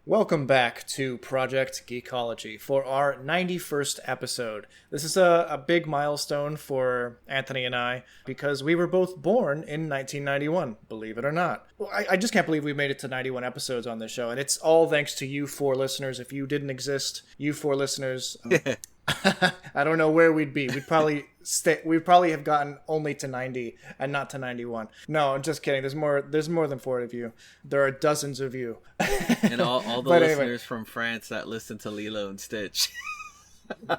Welcome back to Project Geekology for our 91st episode. This is a big milestone for Anthony and I because we were both born in 1991, believe it or not. Well, I just can't believe we made it to 91 episodes on this show, and it's all thanks to you four listeners. If you didn't exist, you four listeners, I don't know where we'd be. We'd probably have gotten only to 90 and not to 91. No, I'm just kidding. There's more than four of you. There are dozens of you. And all the listeners from France that listen to Lilo and Stitch.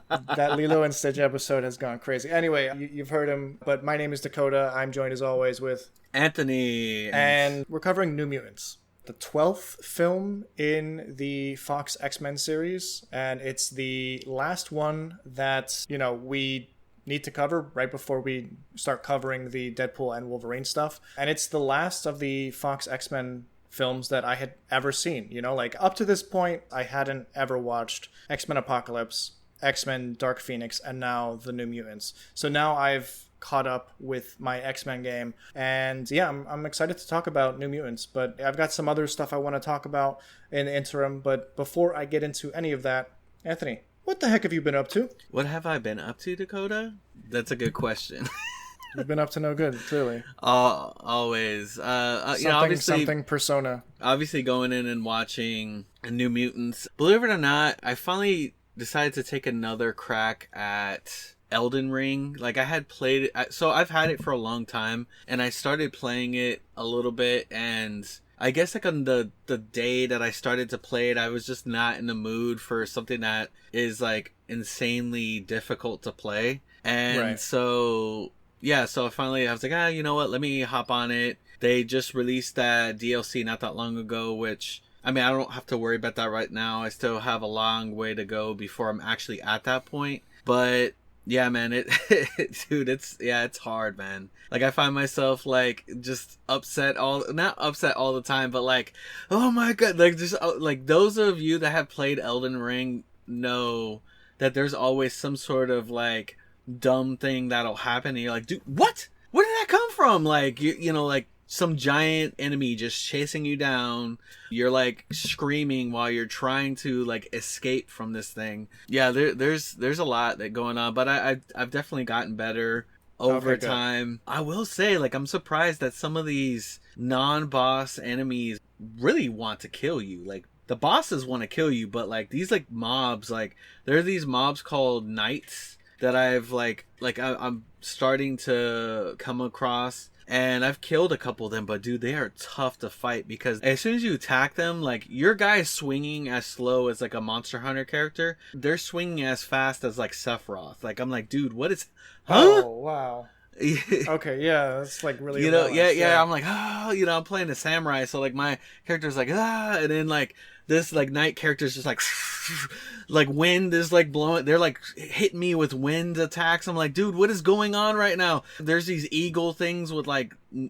That Lilo and Stitch episode has gone crazy. Anyway, you've heard him, but my name is Dakota. I'm joined as always with Anthony. And we're covering New Mutants, the 12th film in the Fox X-Men series, and it's the last one that, we need to cover right before we start covering the Deadpool and Wolverine stuff. And it's the last of the Fox X-Men films that I had ever seen. Up to this point, I hadn't ever watched X-Men Apocalypse, X-Men Dark Phoenix, and now the New Mutants. So now I've caught up with my X-Men game, and yeah, I'm excited to talk about New Mutants, but I've got some other stuff I want to talk about in the interim. But before I get into any of that, Anthony, what the heck have you been up to? What have I been up to, Dakota? That's a good question. You've been up to no good, clearly. Always. Something Persona. Obviously going in and watching New Mutants. Believe it or not, I finally decided to take another crack at Elden Ring. I had played it, so I've had it for a long time, and I started playing it a little bit, and I guess on the day that I started to play it, I was just not in the mood for something that is insanely difficult to play. And right. So finally I was like, you know what, let me hop on it. They just released that DLC not that long ago, which, I don't have to worry about that right now. I still have a long way to go before I'm actually at that point. But yeah, man, dude, it's hard, man. I find myself just upset not upset all the time, but oh my god, those of you that have played Elden Ring know that there's always some sort of dumb thing that'll happen, and you're like, dude, what? Where did that come from? Some giant enemy just chasing you down. You're screaming while you're trying to escape from this thing. Yeah, there's a lot that going on, but I've definitely gotten better over time. I will say, I'm surprised that some of these non-boss enemies really want to kill you. The bosses want to kill you, but these mobs, there are these mobs called knights that I'm starting to come across. And I've killed a couple of them, but dude, they are tough to fight because as soon as you attack them, your guy is swinging as slow as a Monster Hunter character. They're swinging as fast as Sephiroth. I'm like, dude, what is? Huh? Oh wow. Okay, yeah, that's really yeah. I'm like, I'm playing the samurai, so my character's and then this knight character's just wind is blowing. They're hitting me with wind attacks. I'm like, dude, what is going on right now? There's these eagle things with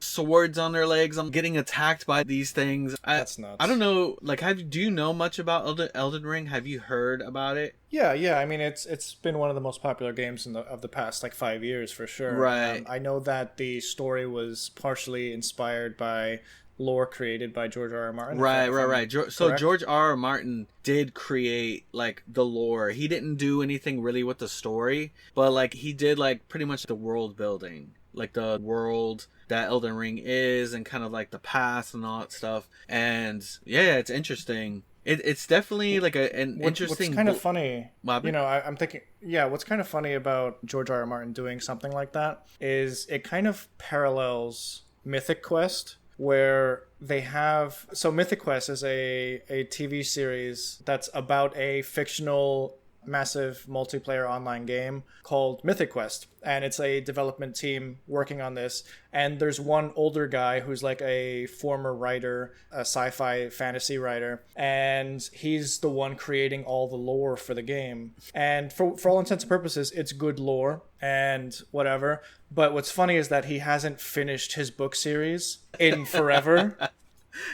swords on their legs. I'm getting attacked by these things. That's nuts. I don't know. Do you know much about Elden Ring? Have you heard about it? Yeah. It's been one of the most popular games of the past 5 years for sure. Right. I know that the story was partially inspired by lore created by George R.R. Martin. Right. So George R.R. Martin did create the lore. He didn't do anything really with the story, but he did pretty much the world building, the world that Elden Ring is, and kind of the past and all that stuff. And yeah, it's interesting. It's definitely an interesting. What's kind of funny, Bobby? I'm thinking, what's kind of funny about George R.R. Martin doing something like that is it kind of parallels Mythic Quest, where they have... So Mythic Quest is a TV series that's about a fictional massive multiplayer online game called Mythic Quest, and it's a development team working on this, and there's one older guy who's a former writer, a sci-fi fantasy writer, and he's the one creating all the lore for the game. And for all intents and purposes, it's good lore and whatever, but what's funny is that he hasn't finished his book series in forever.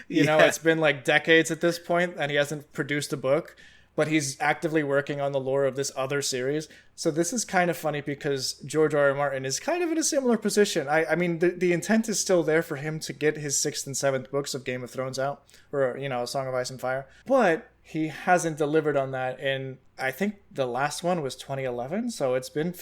It's been decades at this point, and he hasn't produced a book. but he's actively working on the lore of this other series. So this is kind of funny because George R.R. Martin is kind of in a similar position. I mean, the intent is still there for him to get his 6th and 7th books of Game of Thrones out, or, you know, A Song of Ice and Fire. But he hasn't delivered on that. And I think the last one was 2011. So it's been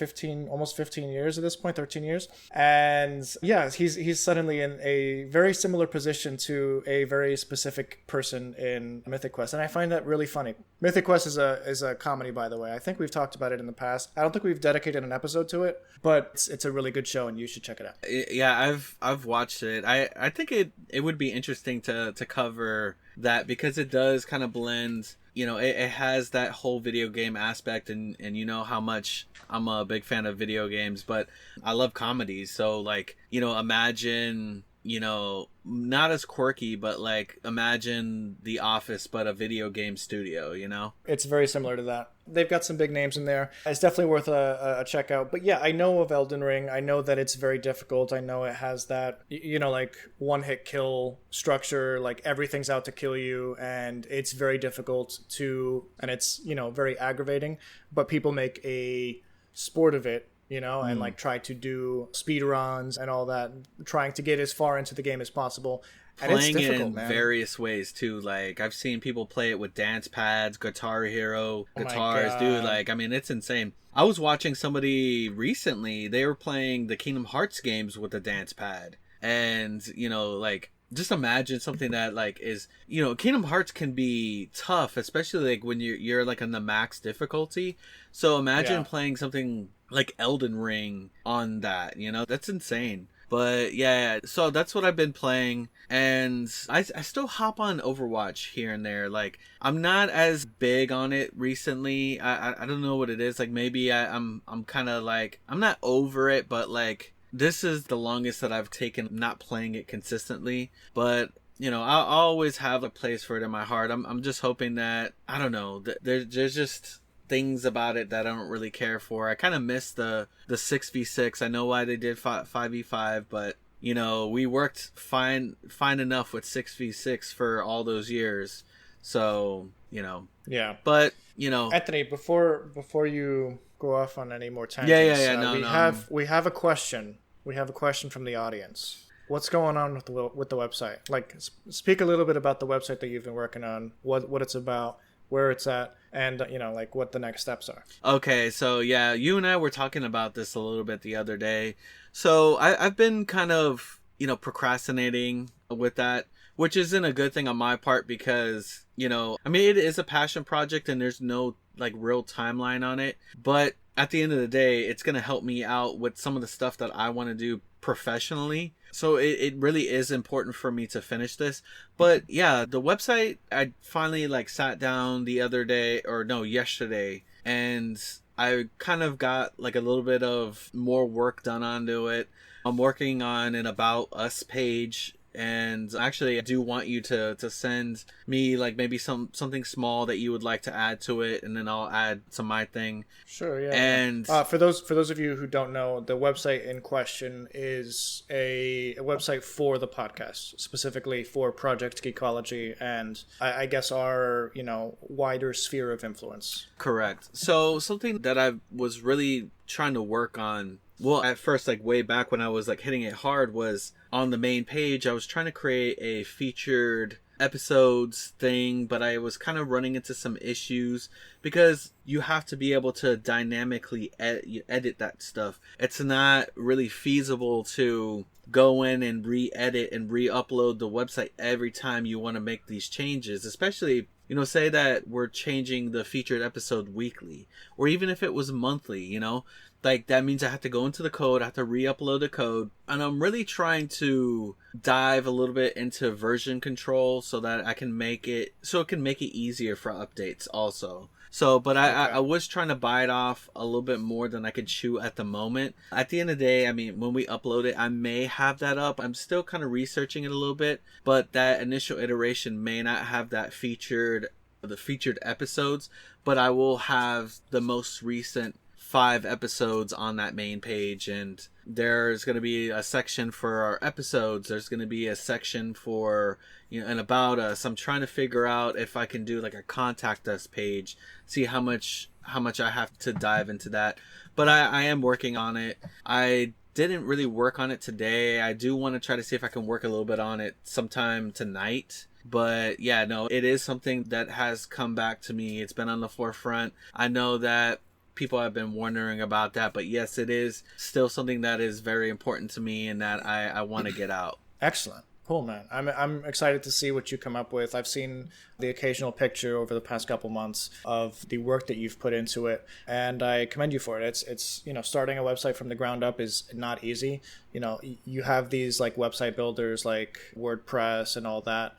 almost 15 years at this point, 13 years. And yeah, he's suddenly in a very similar position to a very specific person in Mythic Quest. And I find that really funny. Mythic Quest is a comedy, by the way. I think we've talked about it in the past. I don't think we've dedicated an episode to it, but it's a really good show and you should check it out. Yeah, I've watched it. I think it would be interesting to cover that because it does kind of blend, you know, it has that whole video game aspect, and you know how much I'm a big fan of video games, but I love comedies. So like, you know, imagine, you know, not as quirky, but like imagine The Office but a video game studio, you know? It's very similar to that. They've got some big names in there. It's definitely worth a check out. But yeah, I know of Elden Ring. I know that it's very difficult. I know it has that, you know, like one-hit kill structure, like everything's out to kill you, and it's very difficult to, and it's, you know, very aggravating, but people make a sport of it, you know, and like try to do speed runs and all that, trying to get as far into the game as possible. And playing it's it in man. various ways too. Like I've seen people play it with dance pads, Guitar Hero, guitars, dude. Like, I mean, it's insane. I was watching somebody recently, they were playing the Kingdom Hearts games with a dance pad. And, you know, like, just imagine something that like is, you know, Kingdom Hearts can be tough, especially like when you're like on the max difficulty. So imagine playing something like Elden Ring on that, you know, that's insane. But yeah, so that's what I've been playing, and I still hop on Overwatch here and there. Like, I'm not as big on it recently. I don't know what it is. Like, maybe I'm kind of like, I'm not over it, but like, this is the longest that I've taken not playing it consistently. But you know, I'll always have a place for it in my heart. I'm just hoping that, I don't know, there's just things about it that I don't really care for. I kind of miss the 6v6. I know why they did 5v5, but you know, we worked fine enough with 6v6 for all those years. So, you know. Yeah. But, you know, Anthony, before you go off on any more tangents, we have a question. We have a question from the audience. What's going on with the website? Like, speak a little bit about the website that you've been working on, what it's about, where it's at, and, you know, like what the next steps are. Okay, so yeah, you and I were talking about this a little bit the other day. So I've been kind of, you know, procrastinating with that, which isn't a good thing on my part because, you know, I mean, it is a passion project and there's no like real timeline on it. But at the end of the day, it's going to help me out with some of the stuff that I want to do professionally. So it really is important for me to finish this. But yeah, the website, I finally like sat down the other day, or no, yesterday, and I kind of got like a little bit of more work done onto it. I'm working on an About Us page. And actually, I do want you to send me like maybe something small that you would like to add to it, and then I'll add to my thing. Sure, yeah. And for those of you who don't know, the website in question is a website for the podcast, specifically for Project Geekology, and I guess our, you know, wider sphere of influence. Correct. So something that I was really trying to work on, well, at first, like way back when I was like hitting it hard, was on the main page. I was trying to create a featured episodes thing, but I was kind of running into some issues because you have to be able to dynamically edit that stuff. It's not really feasible to go in and re-edit and re-upload the website every time you want to make these changes, especially, you know, say that we're changing the featured episode weekly, or even if it was monthly, you know, like that means I have to go into the code, I have to re-upload the code, and I'm really trying to dive a little bit into version control so that I can make it, so it can make it easier for updates also. So, but I was trying to bite off a little bit more than I could chew at the moment. At the end of the day, I mean, when we upload it, I may have that up. I'm still kind of researching it a little bit, but that initial iteration may not have the featured episodes, but I will have the most recent 5 episodes on that main page, and there's going to be a section for our episodes. There's going to be a section for, and about us. I'm trying to figure out if I can do like a contact us page, see how much I have to dive into that. But I am working on it. I didn't really work on it today. I do want to try to see if I can work a little bit on it sometime tonight. But yeah, no, it is something that has come back to me. It's been on the forefront. I know that people have been wondering about that, but yes, it is still something that is very important to me and that I want to get out. Excellent. Cool, man. I'm excited to see what you come up with. I've seen the occasional picture over the past couple months of the work that you've put into it, and I commend you for it. It's starting a website from the ground up is not easy. You have these like website builders like WordPress and all that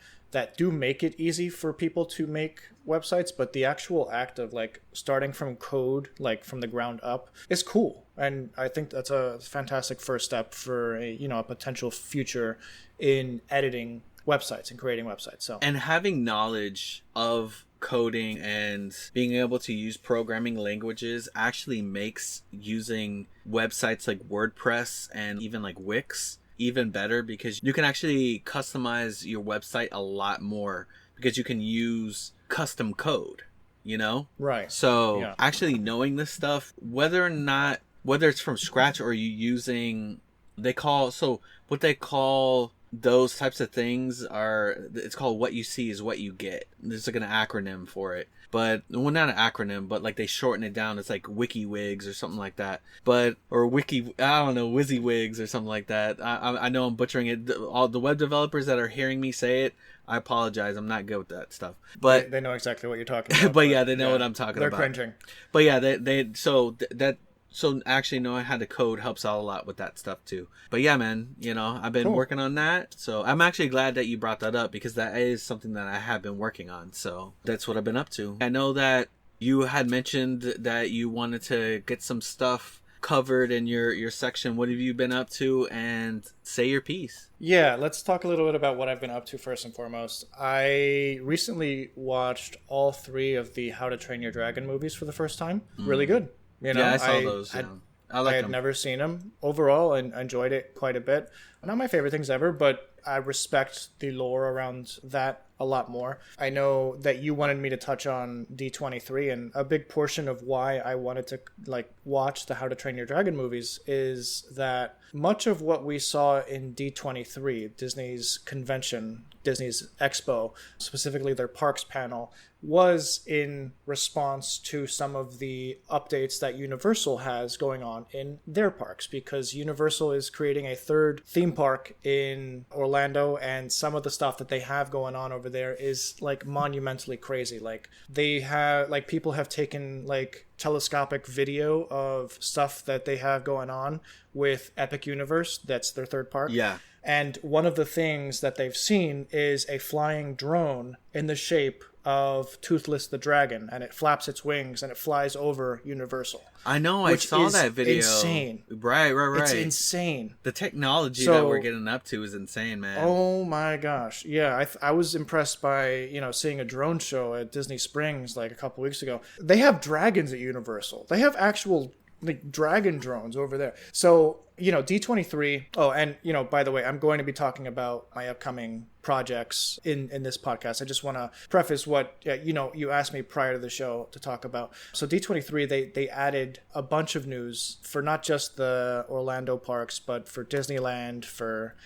do make it easy for people to make websites, but the actual act of like starting from code, like from the ground up, is cool. And I think that's a fantastic first step for a potential future in editing websites and creating websites. So, and having knowledge of coding and being able to use programming languages actually makes using websites like WordPress and even like Wix even better, because you can actually customize your website a lot more because you can use custom code, Right. So yeah. Actually knowing this stuff, whether it's from scratch or you using, what they call those types of things it's called what you see is what you get. There's like an acronym for it. But, well, not an acronym, but like they shorten it down. It's like WikiWigs or something like that. WYSIWYGs or something like that. I know I'm butchering it. All the web developers that are hearing me say it, I apologize. I'm not good with that stuff. But they know exactly what you're talking about. but yeah, they know what I'm talking about. They're cringing. But yeah, So actually knowing how to code helps out a lot with that stuff too. But yeah, man, I've been working on that. So I'm actually glad that you brought that up, because that is something that I have been working on. So that's what I've been up to. I know that you had mentioned that you wanted to get some stuff covered in your section. What have you been up to? And say your piece. Yeah, let's talk a little bit about what I've been up to first and foremost. I recently watched all 3 of the How to Train Your Dragon movies for the first time. Really good. I saw those. I had never seen them. Overall, and enjoyed it quite a bit. Not my favorite things ever, but I respect the lore around that a lot more. I know that you wanted me to touch on D23, and a big portion of why I wanted to watch the How to Train Your Dragon movies is that much of what we saw in D23, Disney's convention, Disney's expo, specifically their parks panel, was in response to some of the updates that Universal has going on in their parks, because Universal is creating a 3rd theme park in Orlando, and some of the stuff that they have going on over there is like monumentally crazy. Like they have, like, people have taken like telescopic video of stuff that they have going on with Epic Universe. That's their 3rd park. Yeah. And one of the things that they've seen is a flying drone in the shape of Toothless the Dragon, and it flaps its wings and it flies over Universal. I know, I saw that video. Insane. Right. It's insane. The technology that we're getting up to is insane, man. Oh my gosh. Yeah, I was impressed by, seeing a drone show at Disney Springs like a couple weeks ago. They have dragons at Universal. They have actual like dragon drones over there. So, D23. Oh, and, by the way, I'm going to be talking about my upcoming projects in this podcast. I just want to preface what, you asked me prior to the show to talk about. So D23, they added a bunch of news for not just the Orlando parks, but for Disneyland, for,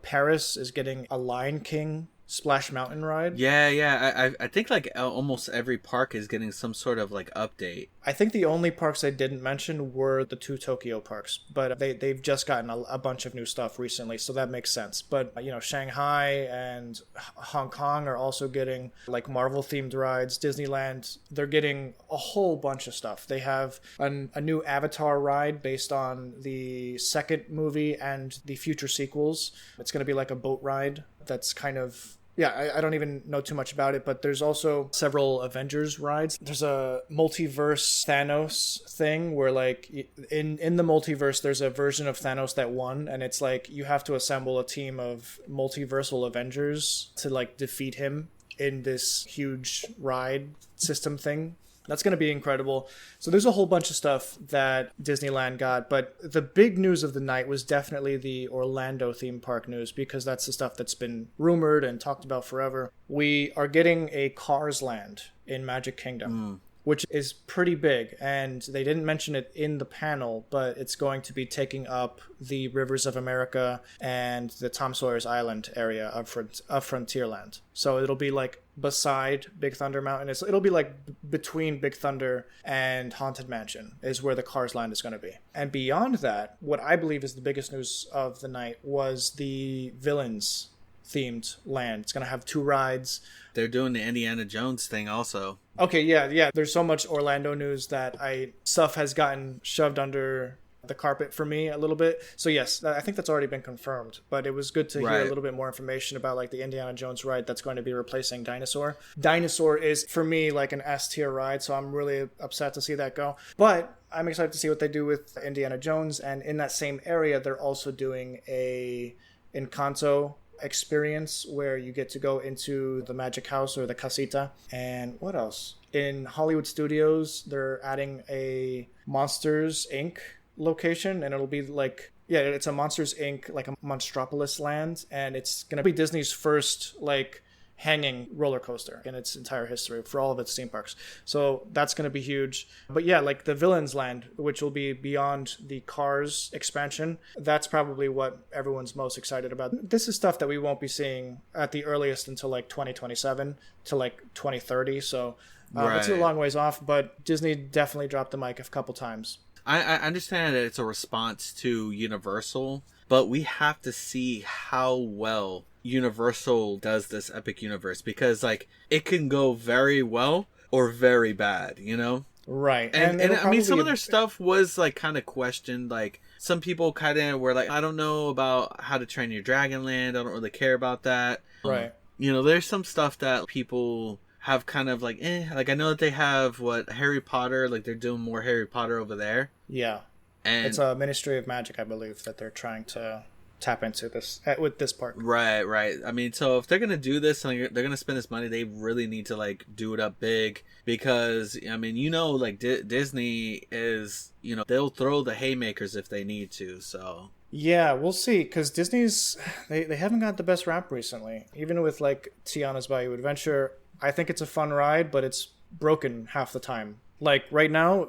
Paris is getting a Lion King Splash Mountain ride. Yeah. I think like almost every park is getting some sort of like update. I think the only parks I didn't mention were the 2 Tokyo parks, but they've just gotten a bunch of new stuff recently, so that makes sense. But Shanghai and Hong Kong are also getting like Marvel themed rides. Disneyland, they're getting a whole bunch of stuff. They have a new Avatar ride based on the 2nd movie and the future sequels. It's going to be like a boat ride that's kind of... Yeah, I don't even know too much about it, but there's also several Avengers rides. There's a multiverse Thanos thing where, like, in the multiverse, there's a version of Thanos that won, and it's like you have to assemble a team of multiversal Avengers to, like, defeat him in this huge ride system thing. That's going to be incredible. So there's a whole bunch of stuff that Disneyland got, but the big news of the night was definitely the Orlando theme park news, because that's the stuff that's been rumored and talked about forever. We are getting a Cars Land in Magic Kingdom. Which is pretty big, and they didn't mention it in the panel, but it's going to be taking up the Rivers of America and the Tom Sawyer's Island area of Frontierland. So it'll be like beside Big Thunder Mountain. It'll be like between Big Thunder and Haunted Mansion is where the Cars Land is going to be. And beyond that, what I believe is the biggest news of the night was the Villains themed land. It's going to have 2 rides. They're doing the Indiana Jones thing also. Okay, yeah. There's so much Orlando news that stuff has gotten shoved under the carpet for me a little bit. So yes, I think that's already been confirmed. But it was good to hear a little bit more information about like the Indiana Jones ride that's going to be replacing Dinosaur. Dinosaur is for me like an S tier ride, so I'm really upset to see that go. But I'm excited to see what they do with Indiana Jones. And in that same area, they're also doing a Encanto experience where you get to go into the magic house or the casita. And what else? In Hollywood Studios, they're adding a Monsters Inc. location, and it'll be like, it's a Monsters Inc. like a Monstropolis land, and it's gonna be Disney's first like hanging roller coaster in its entire history for all of its theme parks. So that's going to be huge. But yeah, like the Villains Land, which will be beyond the Cars expansion, that's probably what everyone's most excited about. This is stuff that we won't be seeing at the earliest until like 2027 to like 2030. So it's a long ways off, but Disney definitely dropped the mic a couple times. I understand that it's a response to Universal, but we have to see how well Universal does this epic universe, because like it can go very well or very bad, you know? Right. And I mean, some of their stuff was like kind of questioned. Like some people kind of were like, I don't know about How to Train Your Dragon Land. I don't really care about that. Right. You know, there's some stuff that people have kind of like, like I know that they have Harry Potter, like they're doing more Harry Potter over there. Yeah. And it's a Ministry of Magic, I believe, that they're trying to tap into this with this park. Right. I mean, so if they're gonna do this and they're gonna spend this money, they really need to like do it up big, because I mean, you know, like Disney is, you know, they'll throw the haymakers if they need to. So yeah, we'll see, because Disney's they haven't got the best rap recently. Even with like Tiana's Bayou Adventure, I think it's a fun ride, but it's broken half the time. Like right now,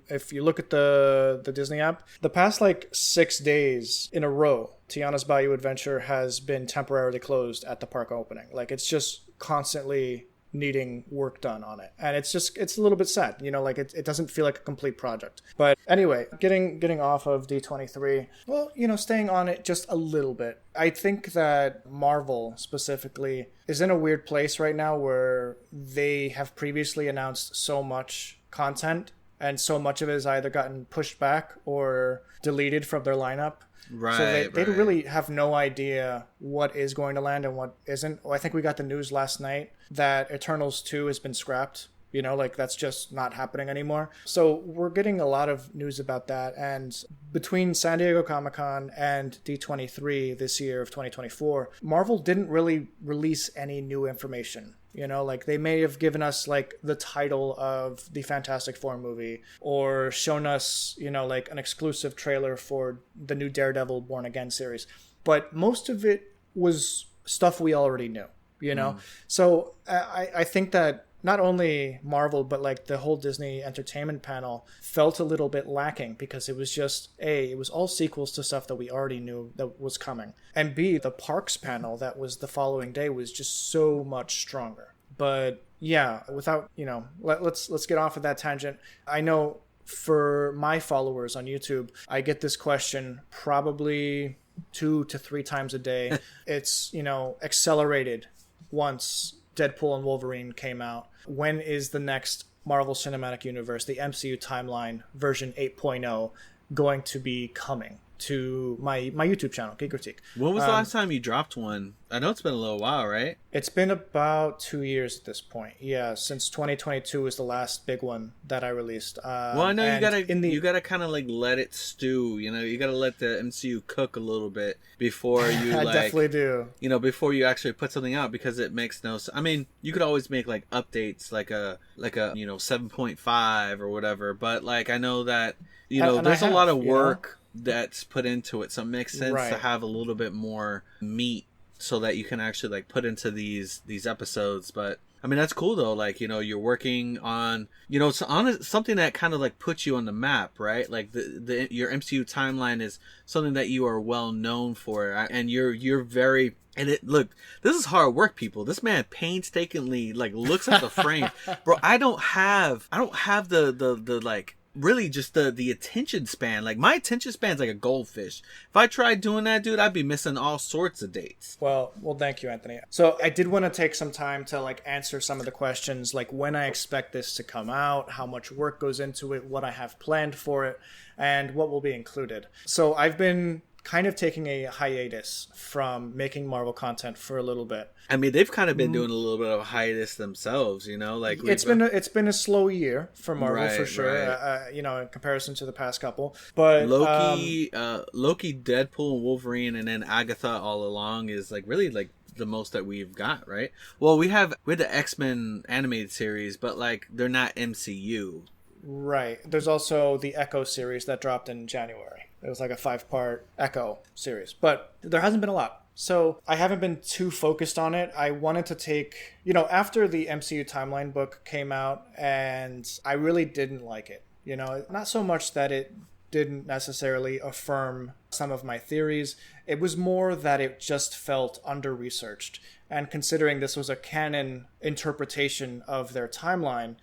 if you look at the Disney app, the past like 6 days in a row, Tiana's Bayou Adventure has been temporarily closed at the park opening. Like it's just constantly needing work done on it, and it's a little bit sad, you know, like it doesn't feel like a complete project. But anyway, getting off of D23, well, you know, staying on it just a little bit, I think that Marvel specifically is in a weird place right now where they have previously announced so much content, and so much of it has either gotten pushed back or deleted from their lineup. Right. So they really have no idea what is going to land and what isn't. I think we got the news last night that Eternals 2 has been scrapped. You know, like that's just not happening anymore. So we're getting a lot of news about that. And between San Diego Comic-Con and D23 this year of 2024, Marvel didn't really release any new information. You know, like they may have given us like the title of the Fantastic Four movie, or shown us, you know, like an exclusive trailer for the new Daredevil Born Again series. But most of it was stuff we already knew, you know? So I think that not only Marvel, but like the whole Disney entertainment panel felt a little bit lacking, because it was just it was all sequels to stuff that we already knew that was coming, and B, the parks panel that was the following day was just so much stronger. But yeah, without, you know, let's get off of that tangent. I know for my followers on YouTube, I get this question probably 2 to 3 times a day. It's, you know, accelerated once Deadpool and Wolverine came out. When is the next Marvel Cinematic Universe, the MCU timeline version 8.0, going to be coming? to my YouTube channel, Geek Critique. When was the last time you dropped one? I know it's been a little while, right? It's been about 2 years at this point. Yeah, since 2022 was the last big one that I released. Well, I know you gotta kind of like let it stew. You know, you gotta let the MCU cook a little bit before you. I definitely do. You know, before you actually put something out, because it makes no sense. I mean, you could always make like updates, like a 7.5 or whatever. But like, I know that there's a lot of work that's put into it, so it makes sense to have a little bit more meat, so that you can actually like put into these episodes. But I mean, that's cool though. Like, you're working on, something that kind of like puts you on the map, right? Like your MCU timeline is something that you are well known for, and you're very. And look, this is hard work, people. This man painstakingly like looks at the frame, bro. I don't have the like. Really just the attention span. Like, my attention span's like a goldfish. If I tried doing that, dude, I'd be missing all sorts of dates. Well, thank you, Anthony. So I did want to take some time to like answer some of the questions, like when I expect this to come out, how much work goes into it, what I have planned for it, and what will be included. So I've been kind of taking a hiatus from making Marvel content for a little bit. I mean, they've kind of been doing a little bit of a hiatus themselves, like it's been a slow year for Marvel, for sure. Right. In comparison to the past couple, but Loki, Deadpool, and Wolverine, and then Agatha all along is like really like the most that we've got, right? Well, we had the X-Men animated series, but like they're not MCU. Right. There's also the Echo series that dropped in January. It was like a 5-part Echo series, but there hasn't been a lot. So I haven't been too focused on it. I wanted to take, after the MCU timeline book came out, and I really didn't like it. Not so much that it didn't necessarily affirm some of my theories. It was more that it just felt under-researched. And considering this was a canon interpretation of their timeline,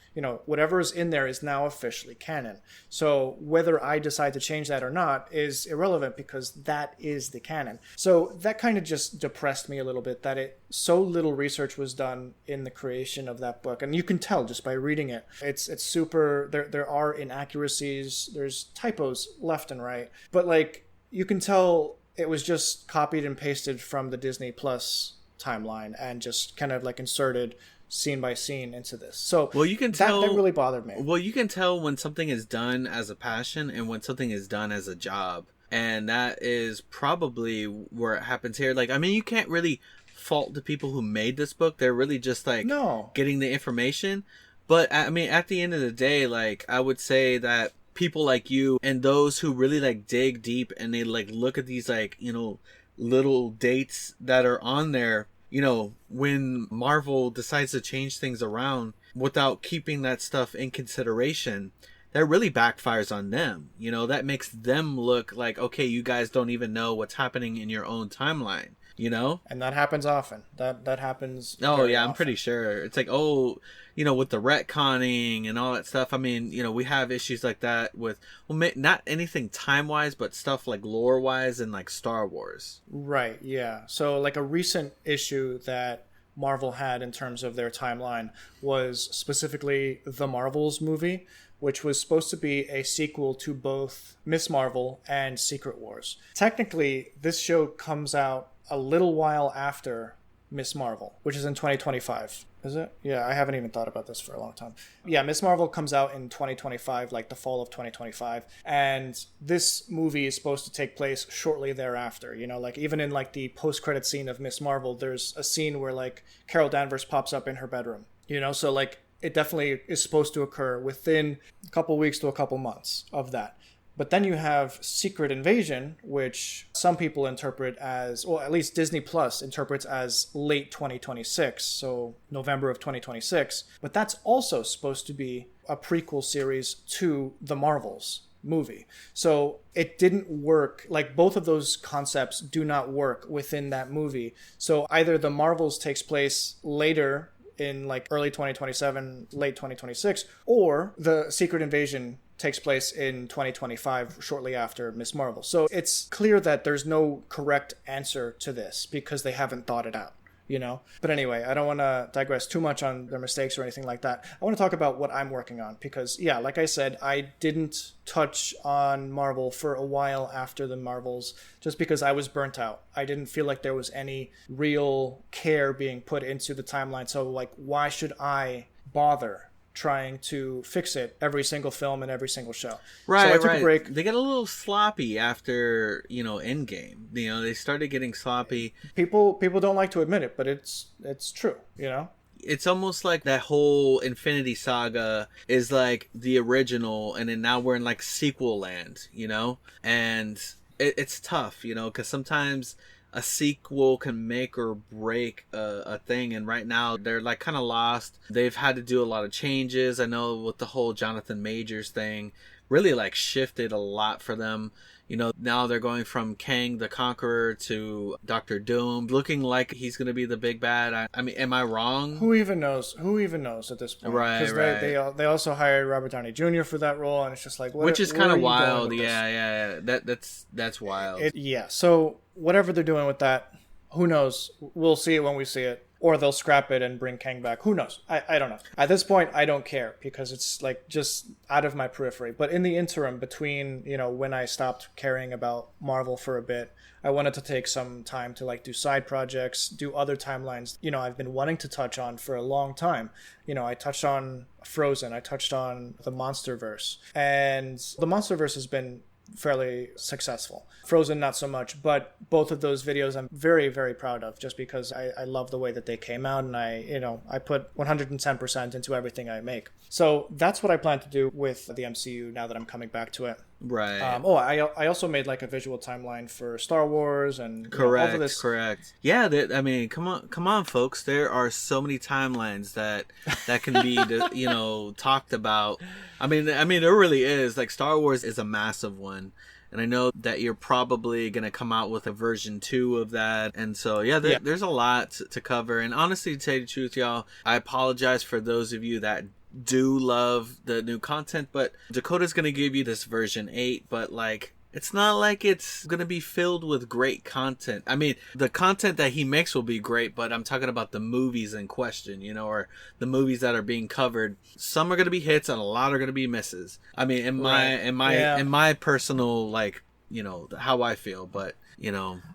whatever is in there is now officially canon. So whether I decide to change that or not is irrelevant, because that is the canon. So that kind of just depressed me a little bit, that so little research was done in the creation of that book. And you can tell just by reading it. It's super, there are inaccuracies, there's typos left and right. But like, you can tell it was just copied and pasted from the Disney Plus timeline and just kind of like inserted scene by scene into this. So you can tell that really bothered me. Well, you can tell when something is done as a passion and when something is done as a job. And that is probably where it happens here. Like, I mean, you can't really fault the people who made this book. They're really just like getting the information. But I mean, at the end of the day, like, I would say that people like you and those who really like dig deep and they like look at these like, little dates that are on there, when Marvel decides to change things around without keeping that stuff in consideration, that really backfires on them. That makes them look like, okay, you guys don't even know what's happening in your own timeline, And that happens often. That happens. Oh, yeah, often. I'm pretty sure. It's like, with the retconning and all that stuff. I mean, we have issues like that with, not anything time-wise, but stuff like lore-wise and like Star Wars. Right, yeah. So like a recent issue that Marvel had in terms of their timeline was specifically The Marvels movie, which was supposed to be a sequel to both Miss Marvel and Secret Wars. Technically, this show comes out a little while after Miss Marvel, which is in 2025. Is it? Yeah, I haven't even thought about this for a long time. Yeah, Miss Marvel comes out in 2025, like the fall of 2025. And this movie is supposed to take place shortly thereafter. Like even in like the post-credit scene of Miss Marvel, there's a scene where like Carol Danvers pops up in her bedroom. So like it definitely is supposed to occur within a couple weeks to a couple months of that. But then you have Secret Invasion, which some people interpret as, or at least Disney Plus interprets as late 2026, so November of 2026. But that's also supposed to be a prequel series to the Marvels movie. So it didn't work. Like both of those concepts do not work within that movie. So either the Marvels takes place later in like early 2027, late 2026, or the Secret Invasion takes place in 2025, shortly after Miss Marvel. So it's clear that there's no correct answer to this because they haven't thought it out. you know? But anyway, I don't want to digress too much on their mistakes or anything like that. I want to talk about what I'm working on because, yeah, like I said, I didn't touch on Marvel for a while after the Marvels just because I was burnt out. I didn't feel like there was any real care being put into the timeline. So, like, why should I bother trying to fix it every single film and every single show? Right, so I took right. a break. They get a little sloppy after, Endgame. They started getting sloppy. People don't like to admit it, but it's true, It's almost like that whole Infinity Saga is like the original, and then now we're in like sequel land, and it's tough, because sometimes a sequel can make or break a thing, and right now they're like kind of lost. They've had to do a lot of changes. I know with the whole Jonathan Majors thing really like shifted a lot for them. Now they're going from Kang the Conqueror to Doctor Doom, looking like he's going to be the big bad. I mean, am I wrong? Who even knows at this point? Right, because they also hired Robert Downey Jr. for that role, and it's just like, which is kind of wild. Yeah. That's wild. So whatever they're doing with that, who knows? We'll see it when we see it. Or they'll scrap it and bring Kang back. Who knows? I don't know. At this point, I don't care because it's like just out of my periphery. But in the interim between, when I stopped caring about Marvel for a bit, I wanted to take some time to like do side projects, do other timelines, I've been wanting to touch on for a long time. I touched on Frozen. I touched on the Monsterverse. And the Monsterverse has been fairly successful. Frozen, not so much, but both of those videos I'm very, very proud of just because I love the way that they came out, and I put 110% into everything I make. So that's what I plan to do with the MCU now that I'm coming back to it. Right. I also made like a visual timeline for Star Wars and correct, all of this. Correct. Yeah, come on, folks. There are so many timelines that can be, talked about. I mean, there really is. Like Star Wars is a massive one. And I know that you're probably going to come out with a version 2 of that. And so, there's a lot to cover. And honestly, to tell you the truth, y'all, I apologize for those of you that do love the new content. But Dakota's going to give you this version 8. But, like, it's not like it's going to be filled with great content. I mean, the content that he makes will be great, but I'm talking about the movies in question, or the movies that are being covered. Some are going to be hits and a lot are going to be misses. I mean, in my personal, like, how I feel, but,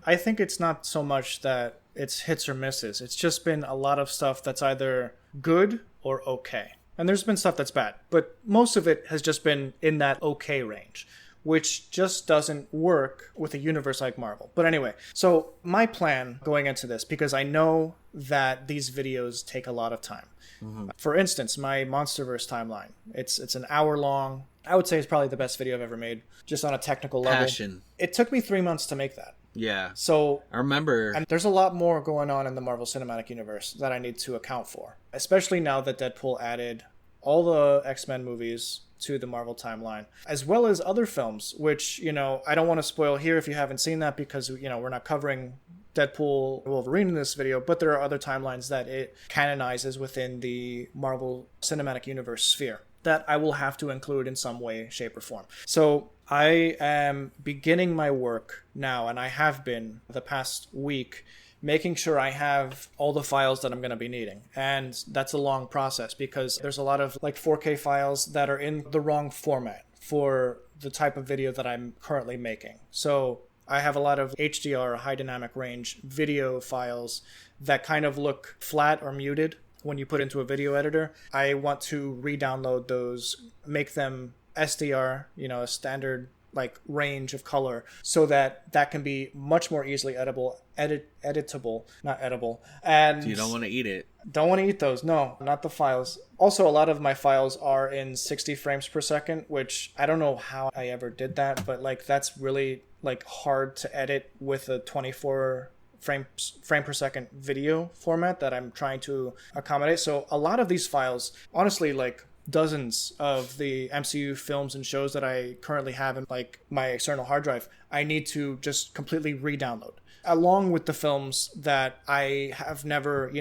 I think it's not so much that it's hits or misses. It's just been a lot of stuff that's either good or okay. And there's been stuff that's bad, but most of it has just been in that okay range, which just doesn't work with a universe like Marvel. But anyway, so my plan going into this, because I know that these videos take a lot of time. Mm-hmm. For instance, my Monsterverse timeline, it's an hour long. I would say it's probably the best video I've ever made, just on a technical level. Passion. It took me 3 months to make that. Yeah. So I remember. And there's a lot more going on in the Marvel Cinematic Universe that I need to account for, especially now that Deadpool added all the X-Men movies to the Marvel timeline, as well as other films, which, I don't want to spoil here if you haven't seen that because, we're not covering Deadpool Wolverine in this video, but there are other timelines that it canonizes within the Marvel Cinematic Universe sphere that I will have to include in some way, shape, or form. So I am beginning my work now, and I have been the past week, making sure I have all the files that I'm going to be needing. And that's a long process because there's a lot of like 4K files that are in the wrong format for the type of video that I'm currently making. So I have a lot of HDR, high dynamic range video files that kind of look flat or muted when you put into a video editor. I want to re-download those, make them SDR, a standard like range of color, so that can be much more easily editable, not edible. And you don't want to eat it. Don't want to eat those. No, not the files. Also, a lot of my files are in 60 frames per second, which I don't know how I ever did that, but like that's really like hard to edit with a 24 frame per second video format that I'm trying to accommodate. So a lot of these files, honestly, like dozens of the MCU films and shows that I currently have in like my external hard drive, I need to just completely re-download along with the films that I have never,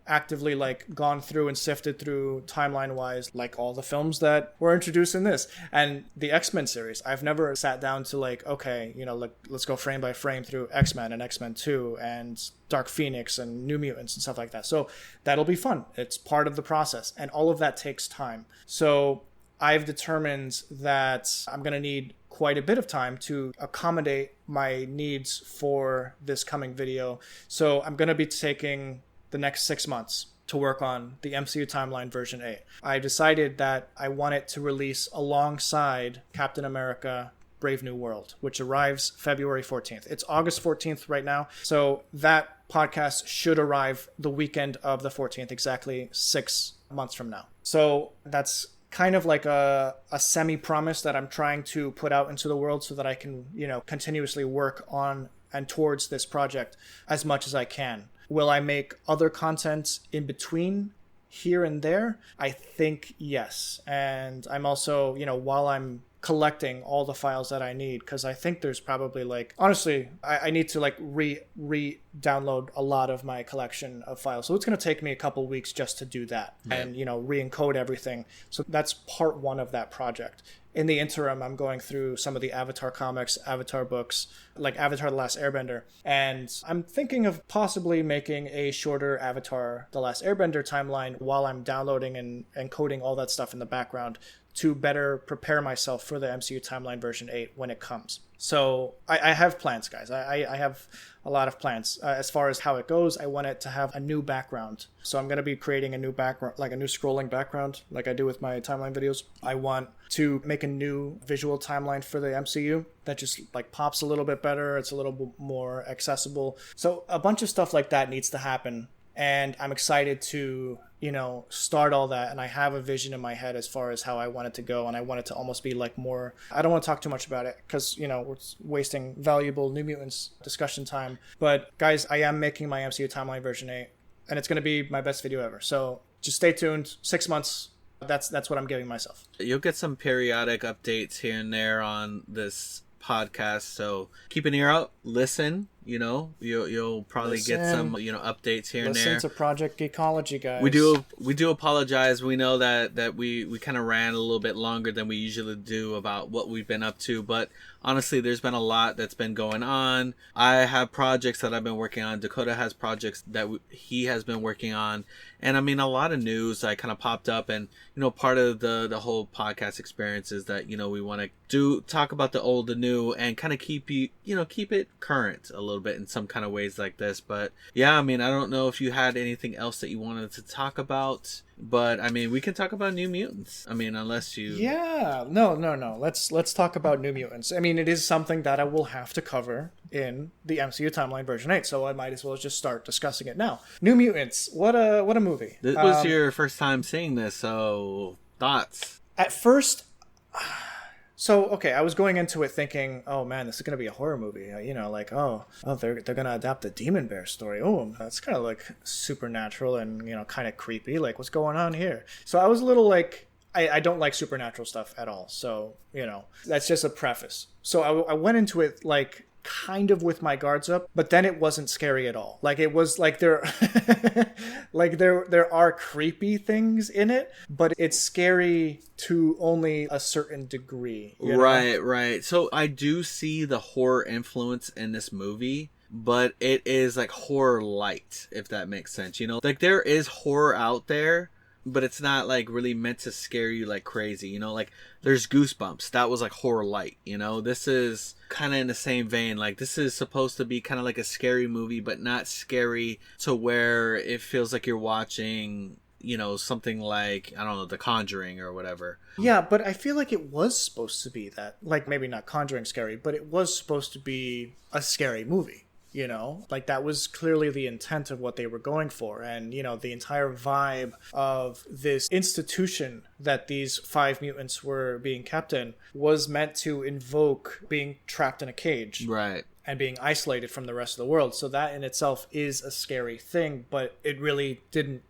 actively like gone through and sifted through timeline wise, like all the films that were introduced in this and the X-Men series. I've never sat down to like, okay, let's go frame by frame through X-Men and X-Men 2 and Dark Phoenix and New Mutants and stuff like that. So that'll be fun. It's part of the process, and all of that takes time. So I've determined that I'm going to need quite a bit of time to accommodate my needs for this coming video. So I'm going to be taking the next 6 months to work on the MCU Timeline version 8. I decided that I want it to release alongside Captain America Brave New World, which arrives February 14th. It's August 14th right now. So that podcast should arrive the weekend of the 14th, exactly 6 months from now. So that's kind of like a semi-promise that I'm trying to put out into the world so that I can, continuously work on and towards this project as much as I can. Will I make other content in between here and there? I think yes. And I'm also, while I'm collecting all the files that I need, because I think there's probably like, honestly, I need to like re-download a lot of my collection of files. So it's going to take me a couple weeks just to do that and, re-encode everything. So that's part one of that project. In the interim, I'm going through some of the Avatar comics, Avatar books, like Avatar The Last Airbender. And I'm thinking of possibly making a shorter Avatar The Last Airbender timeline while I'm downloading and encoding all that stuff in the background to better prepare myself for the MCU Timeline version 8 when it comes. So I have plans, guys. I have a lot of plans. As far as how it goes, I want it to have a new background. So I'm going to be creating a new background, like a new scrolling background, like I do with my timeline videos. I want to make a new visual timeline for the MCU that just like pops a little bit better. It's a little bit more accessible. So a bunch of stuff like that needs to happen. And I'm excited to, start all that. And I have a vision in my head as far as how I want it to go. And I want it to almost be like more, I don't want to talk too much about it because, we're wasting valuable New Mutants discussion time. But guys, I am making my MCU Timeline version 8 and it's going to be my best video ever. So just stay tuned. 6 months. That's what I'm giving myself. You'll get some periodic updates here and there on this podcast. So keep an ear out, listen. You'll probably get some updates here and there. Listen to Project Geekology, guys. We do apologize. We know that we kind of ran a little bit longer than we usually do about what we've been up to, but honestly, there's been a lot that's been going on. I have projects that I've been working on. Dakota has projects that he has been working on, and I mean a lot of news that kind of popped up. And part of the whole podcast experience is that we want to talk about the old, the new, and kind of keep it current a little bit in some kind of ways like this. But yeah, I mean, I don't know if you had anything else that you wanted to talk about, but I mean, we can talk about New Mutants. I mean, unless you... Yeah, no. Let's talk about New Mutants. I mean, it is something that I will have to cover in the MCU Timeline version 8, so I might as well just start discussing it now. New Mutants, what a movie. This was your first time seeing this, so thoughts? At first... So, okay, I was going into it thinking, oh man, this is going to be a horror movie. They're going to adapt the Demon Bear story. Oh, that's kind of like supernatural and, kind of creepy. Like, what's going on here? So I was a little like, I don't like supernatural stuff at all. So, that's just a preface. So I went into it like kind of with my guards up, but then it wasn't scary at all. Like it was like there are creepy things in it, but it's scary to only a certain degree. Right. So I do see the horror influence in this movie, but it is like horror light, if that makes sense. Like there is horror out there, but it's not like really meant to scare you like crazy. Like there's Goosebumps. That was like horror light. This is kind of in the same vein. Like this is supposed to be kind of like a scary movie, but not scary to where it feels like you're watching, something like, I don't know, The Conjuring or whatever. Yeah, but I feel like it was supposed to be that, like maybe not Conjuring scary, but it was supposed to be a scary movie. Like that was clearly the intent of what they were going for. And, the entire vibe of this institution that these 5 mutants were being kept in was meant to invoke being trapped in a cage. Right. And being isolated from the rest of the world. So that in itself is a scary thing, but it really didn't,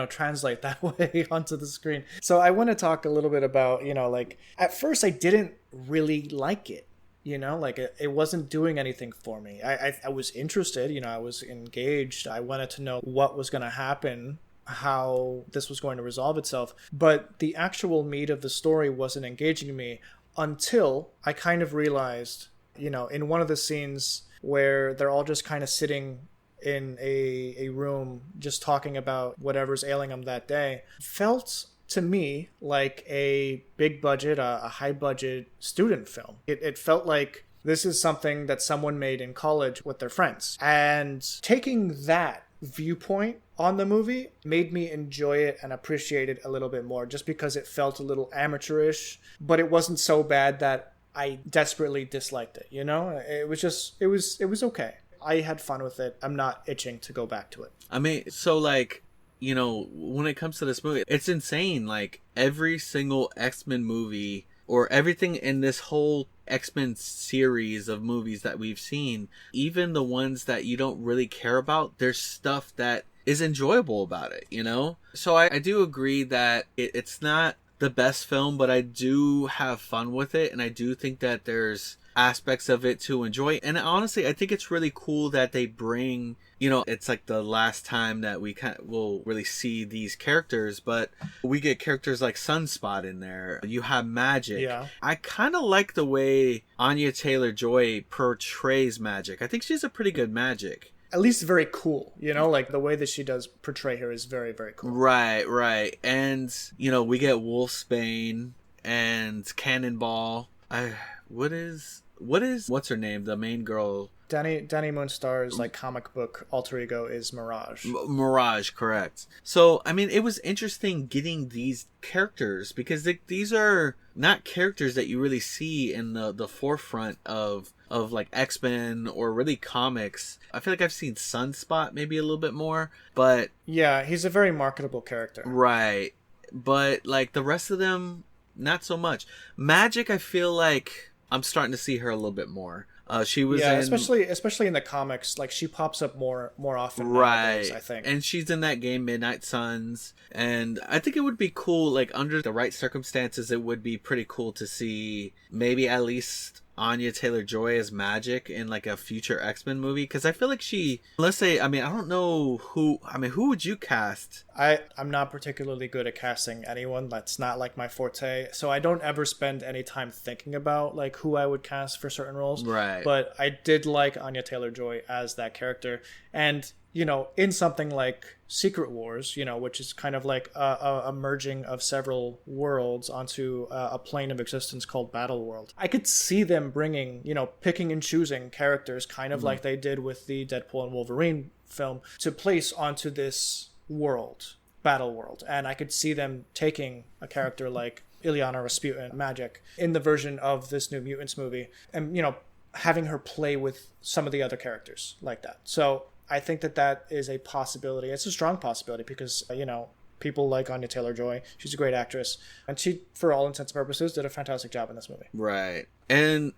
translate that way onto the screen. So I want to talk a little bit about, like at first I didn't really like it. You know, like it wasn't doing anything for me. I was interested, you know, I was engaged. I wanted to know what was going to happen, how this was going to resolve itself. But the actual meat of the story wasn't engaging me until I kind of realized, you know, in one of the scenes where they're all just kind of sitting in a room just talking about whatever's ailing them that day, felt to me like a big budget, a high budget student film. It felt like this is something that someone made in college with their friends. And taking that viewpoint on the movie made me enjoy it and appreciate it a little bit more, just because it felt a little amateurish, but it wasn't so bad that I desperately disliked it, you know? It was okay. I had fun with it. I'm not itching to go back to it. I mean, so like, you know, when it comes to this movie, it's insane. Like, every single X-Men movie, or everything in this whole X-Men series of movies that we've seen, even the ones that you don't really care about, there's stuff that is enjoyable about it, you know? So I do agree that it's not the best film, but I do have fun with it, and I do think that there's aspects of it to enjoy. And honestly, I think it's really cool that they bring, you know, it's like the last time that we will really see these characters, but we get characters like Sunspot in there. You have Magic. Yeah. I kind of like the way Anya Taylor-Joy portrays Magic. I think she's a pretty good Magic. At least very cool, you know, like the way that she does portray her is very, very cool. Right. And, you know, we get Wolfsbane and Cannonball. What's her name? The main girl. Danny Moonstar's like comic book alter ego is Mirage. Mirage, correct. So, I mean, it was interesting getting these characters, because these are not characters that you really see in the forefront of like X-Men or really comics. I feel like I've seen Sunspot maybe a little bit more, but yeah, he's a very marketable character. Right. But like the rest of them, not so much. Magic, I feel like I'm starting to see her a little bit more. She was especially in the comics, like she pops up more often nowadays, I think. And she's in that game Midnight Suns, and I think it would be cool, like under the right circumstances, it would be pretty cool to see maybe at least Anya Taylor-Joy as Magic in like a future X-Men movie, because I feel like let's say, I mean, I don't know who would you cast? I'm not particularly good at casting anyone. That's not like my forte, so I don't ever spend any time thinking about like who I would cast for certain roles. Right. But I did like Anya Taylor-Joy as that character, and you know, in something like Secret Wars, you know, which is kind of like a merging of several worlds onto a plane of existence called Battle World, I could see them bringing, you know, picking and choosing characters kind of like they did with the Deadpool and Wolverine film to place onto this world, Battle World. And I could see them taking a character like Ilyana Rasputin, Magic, in the version of this New Mutants movie, and, you know, having her play with some of the other characters like that. So I think that is a possibility. It's a strong possibility because, you know, people like Anya Taylor-Joy. She's a great actress. And she, for all intents and purposes, did a fantastic job in this movie. Right. And,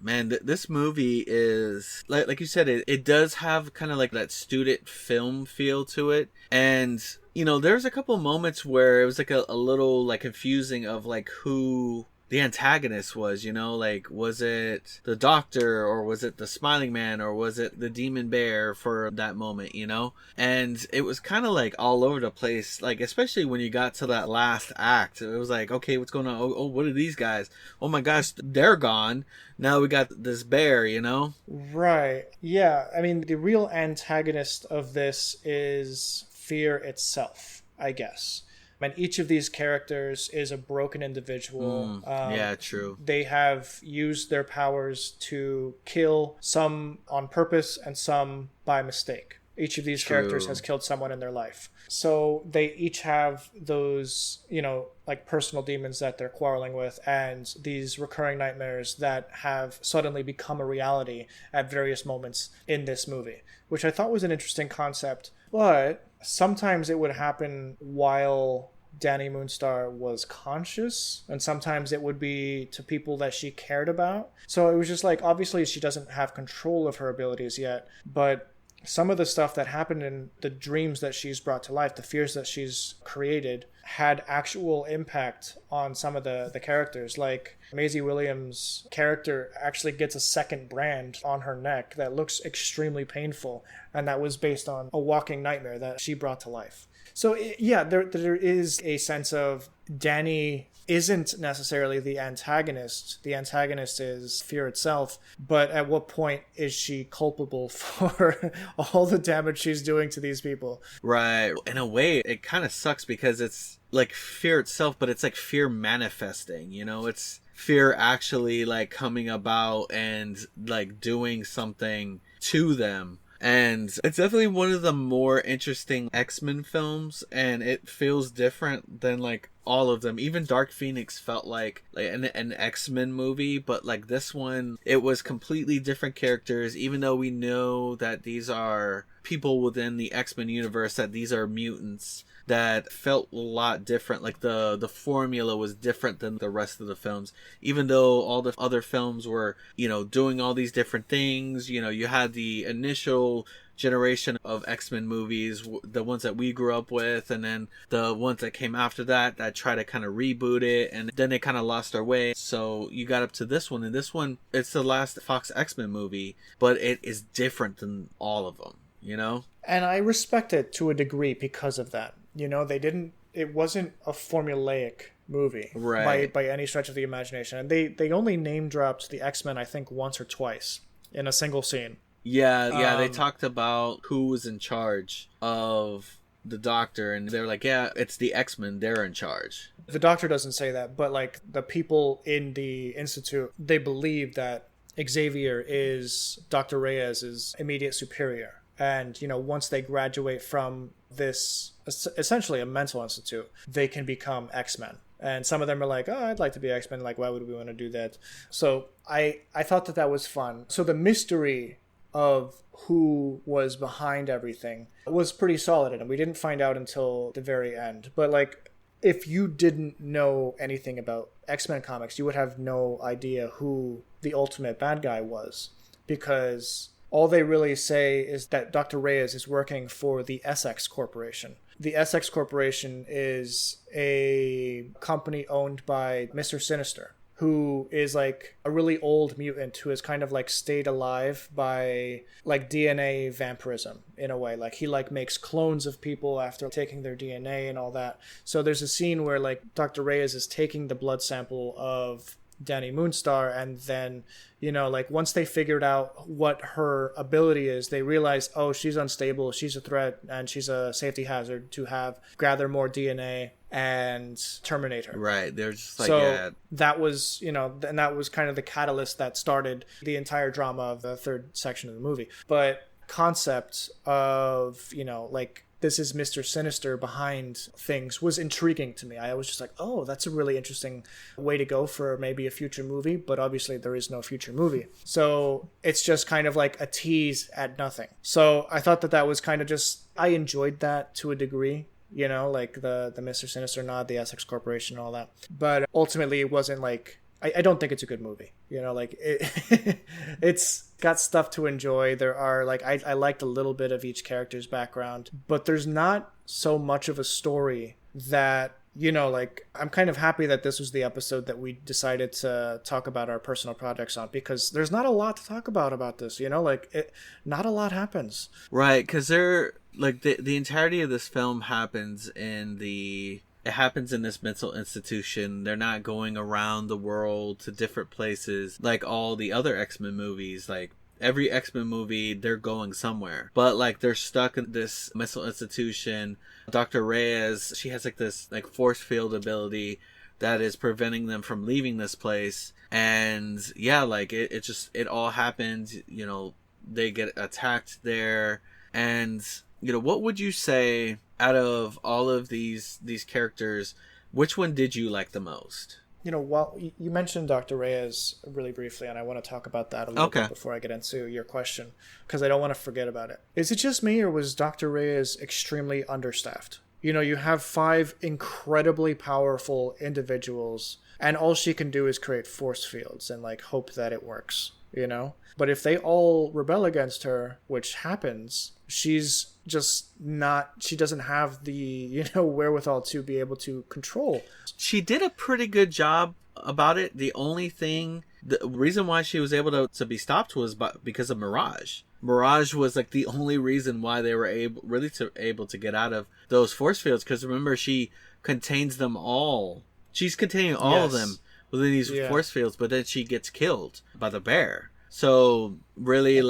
man, this movie is, like you said, it does have kind of like that student film feel to it. And, you know, there's a couple moments where it was like a little like confusing of like who the antagonist was, you know, like was it the Doctor, or was it the Smiling Man, or was it the Demon Bear for that moment, you know? And it was kind of like all over the place, like especially when you got to that last act. It was like, okay, what's going on? Oh, what are these guys? Oh my gosh, they're gone. Now we got this bear, you know? Right. Yeah, I mean, the real antagonist of this is fear itself, I guess. And each of these characters is a broken individual. Yeah, true. They have used their powers to kill, some on purpose and some by mistake. Each of these characters has killed someone in their life. So they each have those, you know, like personal demons that they're quarreling with, and these recurring nightmares that have suddenly become a reality at various moments in this movie, which I thought was an interesting concept. But sometimes it would happen while Danny Moonstar was conscious, and sometimes it would be to people that she cared about. So it was just like, obviously she doesn't have control of her abilities yet, but some of the stuff that happened in the dreams that she's brought to life, the fears that she's created, had actual impact on some of the characters. Like Maisie Williams' character actually gets a second brand on her neck that looks extremely painful, and that was based on a walking nightmare that she brought to life. So yeah, there is a sense of Dani isn't necessarily the antagonist. The antagonist is fear itself. But at what point is she culpable for all the damage she's doing to these people? Right. In a way, it kind of sucks because it's like fear itself, but it's like fear manifesting, you know? It's fear actually like coming about and like doing something to them. And it's definitely one of the more interesting X-Men films, and it feels different than like all of them. Even Dark Phoenix felt like an X-Men movie, but like this one, it was completely different characters, even though we know that these are people within the X-Men universe, that these are mutants. That felt a lot different. Like the formula was different than the rest of the films, even though all the other films were, you know, doing all these different things. You know, you had the initial generation of X-Men movies, the ones that we grew up with, and then the ones that came after that try to kind of reboot it, and then they kind of lost their way. So you got up to this one, and this one, it's the last Fox X-Men movie, but it is different than all of them, you know? And I respect it to a degree because of that. You know, it wasn't a formulaic movie, right, by any stretch of the imagination. And they only name dropped the X-Men, I think, once or twice in a single scene. Yeah, they talked about who was in charge of the Doctor, and they were like, yeah, it's the X-Men, they're in charge. The Doctor doesn't say that, but like the people in the Institute, they believe that Xavier is Dr. Reyes's immediate superior. And, you know, once they graduate from this, essentially a mental institute, they can become X-Men. And some of them are like, oh, I'd like to be X-Men. Like, why would we want to do that? So I thought that was fun. So the mystery of who was behind everything was pretty solid. And we didn't find out until the very end. But, like, if you didn't know anything about X-Men comics, you would have no idea who the ultimate bad guy was. Because all they really say is that Dr. Reyes is working for the Essex Corporation. The Essex Corporation is a company owned by Mr. Sinister, who is like a really old mutant who has kind of like stayed alive by like DNA vampirism in a way. Like he like makes clones of people after taking their DNA and all that. So there's a scene where like Dr. Reyes is taking the blood sample of Dani Moonstar, and then, you know, like once they figured out what her ability is, they realized, oh, she's unstable, she's a threat, and she's a safety hazard to have gather more DNA and terminate her. Right. They're just like, so yeah. That was, you know, and that was kind of the catalyst that started the entire drama of the third section of the movie. But concept of, you know, like, this is Mr. Sinister behind things was intriguing to me. I was just like, oh, that's a really interesting way to go for maybe a future movie, but obviously there is no future movie. So it's just kind of like a tease at nothing. So I thought that was kind of just, I enjoyed that to a degree, you know, like the Mr. Sinister nod, the Essex Corporation and all that. But ultimately it wasn't like, I don't think it's a good movie, you know, like it's got stuff to enjoy. There are like, I liked a little bit of each character's background, but there's not so much of a story that, you know, like I'm kind of happy that this was the episode that we decided to talk about our personal projects on, because there's not a lot to talk about this, you know, like not a lot happens. Right. 'Cause they're like the entirety of this film happens in this mental institution. They're not going around the world to different places like all the other X-Men movies. Like every X-Men movie, they're going somewhere, but like they're stuck in this mental institution. Dr. Reyes, she has like this like force field ability that is preventing them from leaving this place. And yeah, like it all happens, you know, they get attacked there. And you know, what would you say out of all of these characters, which one did you like the most? You know, while you mentioned Dr. Reyes really briefly, and I want to talk about that a little bit before I get into your question, because I don't want to forget about it. Is it just me, or was Dr. Reyes extremely understaffed? You know, you have 5 incredibly powerful individuals, and all she can do is create force fields and like hope that it works. you know? But if they all rebel against her, which happens, she's just not, she doesn't have the, you know, wherewithal to be able to control. She did a pretty good job about it. The only thing, the reason why she was able to be stopped was because of Mirage. Mirage was like the only reason why they were able to get out of those force fields, because remember, she contains them all. She's containing all of them within these force fields, but then she gets killed by the bear. So really,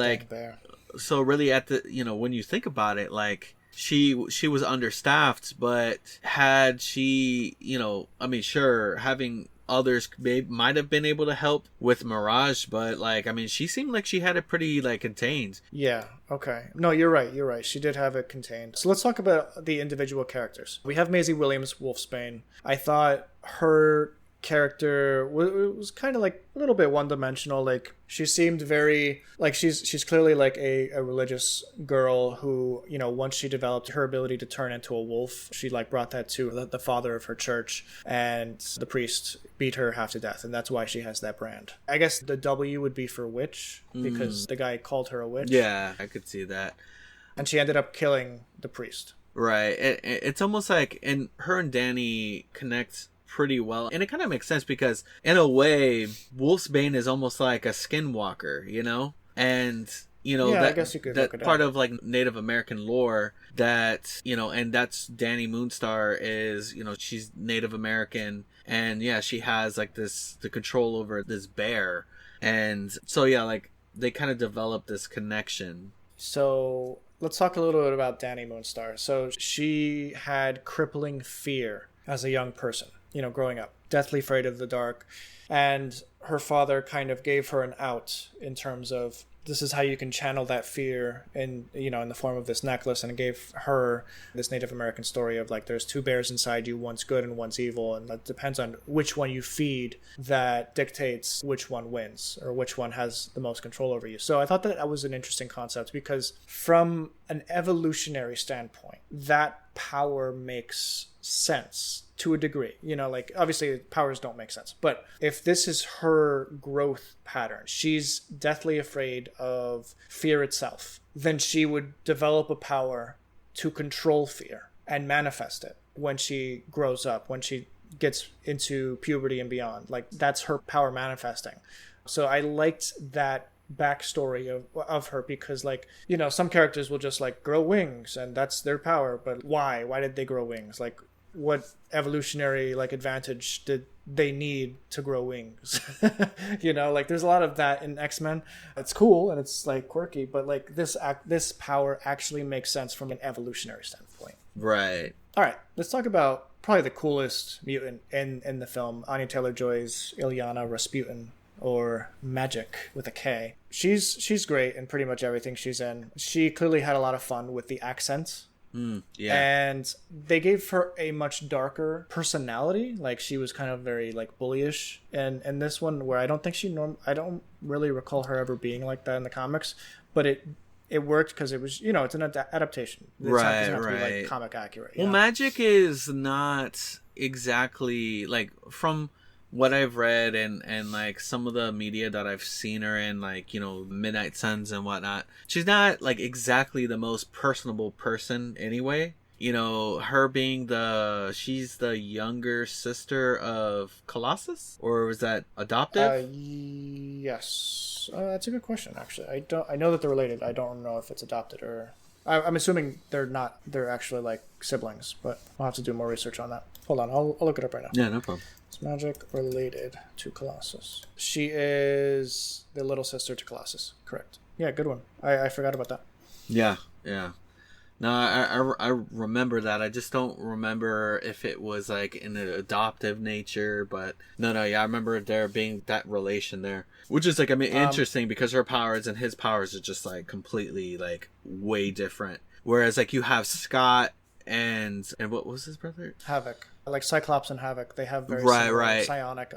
so really at the, you know, when you think about it, like she was understaffed, but had she, you know, I mean, sure, having others might have been able to help with Mirage, but like, I mean, she seemed like she had it pretty like contained. Yeah, okay. No, you're right. She did have it contained. So let's talk about the individual characters. We have Maisie Williams, Wolfsbane. I thought her character was kind of like a little bit one-dimensional. Like, she seemed very like she's clearly like a religious girl who, you know, once she developed her ability to turn into a wolf, she like brought that to the father of her church, and the priest beat her half to death, and that's why she has that brand. I guess the W would be for witch, because the guy called her a witch. Yeah, I could see that. And she ended up killing the priest. Right. It's almost like, and her and Danny connect pretty well, and it kind of makes sense because in a way Wolfsbane is almost like a skinwalker, you know, and you know, I guess you could that part of like Native American lore, that, you know, and that's Dani Moonstar is, you know, she's Native American, and yeah, she has like the control over this bear, and so yeah, like they kind of develop this connection. So let's talk a little bit about Dani Moonstar. So she had crippling fear as a young person, you know, growing up, deathly afraid of the dark. And her father kind of gave her an out in terms of, this is how you can channel that fear in, you know, in the form of this necklace. And it gave her this Native American story of like, there's two bears inside you, one's good and one's evil. And that depends on which one you feed, that dictates which one wins or which one has the most control over you. So I thought that was an interesting concept, because from an evolutionary standpoint, that power makes sense to a degree. You know, like obviously powers don't make sense, but if this is her growth pattern, she's deathly afraid of fear itself, then she would develop a power to control fear and manifest it when she grows up, when she gets into puberty and beyond. Like, that's her power manifesting. So I liked that backstory of her, because like, you know, some characters will just like grow wings and that's their power, but why did they grow wings? Like, what evolutionary like advantage did they need to grow wings? You know, like there's a lot of that in X-Men. It's cool and it's like quirky, but like this power actually makes sense from an evolutionary standpoint. Right. All right, let's talk about probably the coolest mutant in the film, Anya Taylor-Joy's Ilyana Rasputin, or Magic with a K. She's great in pretty much everything she's in. She clearly had a lot of fun with the accent. Yeah. And they gave her a much darker personality. Like, she was kind of very like bullyish in this one, where I don't think I don't really recall her ever being like that in the comics, but it worked because it was, you know, it's an adaptation. It's right. not to be like comic accurate. Well, Magic is not exactly like, from what I've read and like some of the media that I've seen her in, like, you know, Midnight Suns and whatnot, she's not like exactly the most personable person anyway. You know, her being she's the younger sister of Colossus, or was that adoptive? Yes. That's a good question, actually. I know that they're related. I don't know if it's adopted or... I'm assuming they're not. They're actually like siblings, but I'll have to do more research on that. Hold on, I'll look it up right now. Yeah, no problem. Is Magic related to Colossus? She is the little sister to Colossus. Correct. Yeah, good one. I forgot about that. Yeah. No, I remember that. I just don't remember if it was like in an adoptive nature, but no, yeah, I remember there being that relation there, which is like, I mean, interesting, because her powers and his powers are just like completely like way different. Whereas like you have Scott and what was his brother? Havoc. Like Cyclops and Havoc, they have very psionic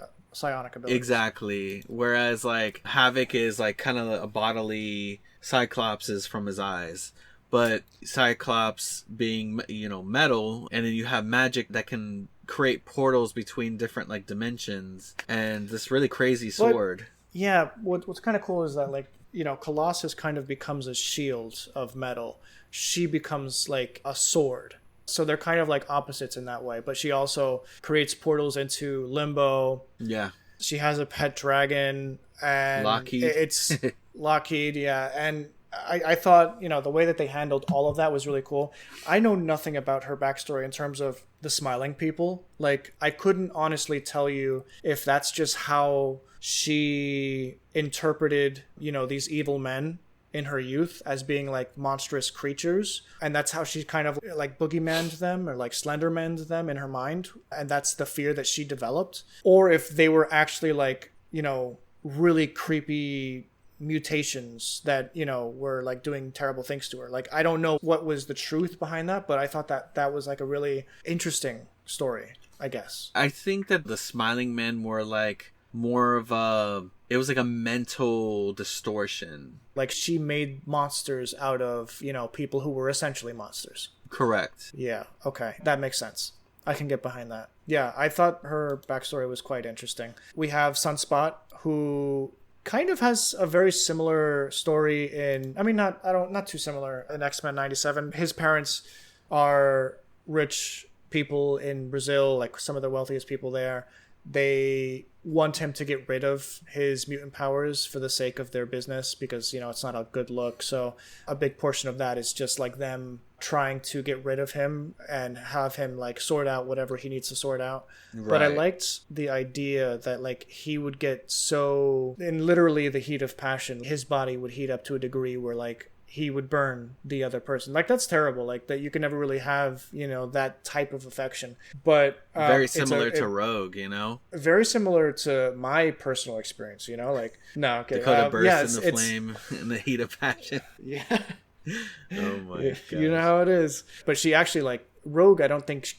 abilities. Exactly. Whereas like Havoc is like kind of a bodily, Cyclops is from his eyes. But Cyclops being, you know, metal, and then you have Magic that can create portals between different like dimensions, and this really crazy sword. Yeah, what's kind of cool is that, like, you know, Colossus kind of becomes a shield of metal. She becomes like a sword. So they're kind of like opposites in that way. But she also creates portals into Limbo. Yeah. She has a pet dragon, and Lockheed. It's Lockheed, yeah. And I thought, you know, the way that they handled all of that was really cool. I know nothing about her backstory in terms of the smiling people. Like, I couldn't honestly tell you if that's just how she interpreted, you know, these evil men in her youth as being like monstrous creatures, and that's how she kind of like boogeymaned them or like slendermaned them in her mind, and that's the fear that she developed, or if they were actually like, you know, really creepy mutations that, you know, were like doing terrible things to her. Like, I don't know what was the truth behind that, but I thought that was like a really interesting story, I guess. I think that the smiling men were like more of a, it was like a mental distortion. Like, she made monsters out of, you know, people who were essentially monsters. Correct. Yeah, okay. That makes sense. I can get behind that. Yeah, I thought her backstory was quite interesting. We have Sunspot, who kind of has a very similar story in, I mean, not too similar in X-Men 97. His parents are rich people in Brazil, like some of the wealthiest people there. They want him to get rid of his mutant powers for the sake of their business because, you know, it's not a good look. So a big portion of that is just like them trying to get rid of him and have him like sort out whatever he needs to sort out. Right. But I liked the idea that like he would get so, in literally the heat of passion, his body would heat up to a degree where like he would burn the other person. Like, that's terrible. Like, that you can never really have, you know, that type of affection. But very similar to Rogue, you know? Very similar to my personal experience, you know? Like, no, okay. Dakota bursts in the flame in the heat of passion. Yeah. Oh my god. You know how it is. But she actually, like, Rogue, I don't think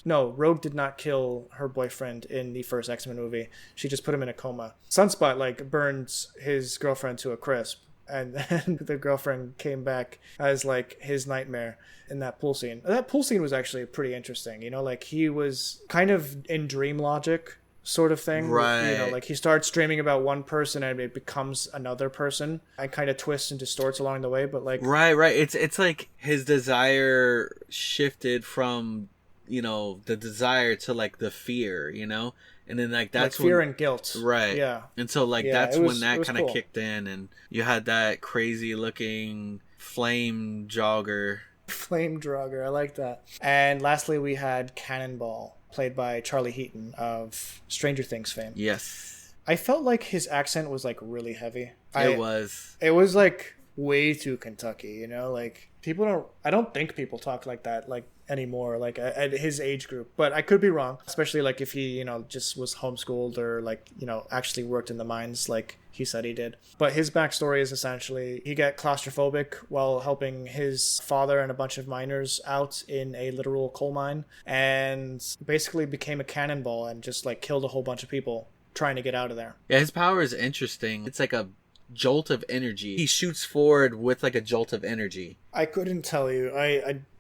Rogue did not kill her boyfriend in the first X-Men movie. She just put him in a coma. Sunspot, like, burns his girlfriend to a crisp. And then the girlfriend came back as like his nightmare in that pool scene. That pool scene was actually pretty interesting. You know, like he was kind of in dream logic sort of thing. Right. You know, like he starts dreaming about one person and it becomes another person and kind of twists and distorts along the way. But like, right. It's like his desire shifted from, you know, the desire to like the fear, you know? And then like that's like fear and guilt. Right. Yeah. And so like that's when that kind of cool. kicked in and you had that crazy looking flame jogger. Flame jogger, I like that. And lastly we had Cannonball, played by Charlie Heaton of Stranger Things fame. Yes. I felt like his accent was like really heavy. It was like way too Kentucky, you know? Like I don't think people talk like that like anymore, like at his age group, but I could be wrong, especially like if he, you know, just was homeschooled or like, you know, actually worked in the mines like he said he did. But his backstory is essentially he got claustrophobic while helping his father and a bunch of miners out in a literal coal mine and basically became a cannonball and just like killed a whole bunch of people trying to get out of there. Yeah, his power is interesting. It's like a jolt of energy. He shoots forward with like a jolt of energy. I couldn't tell you.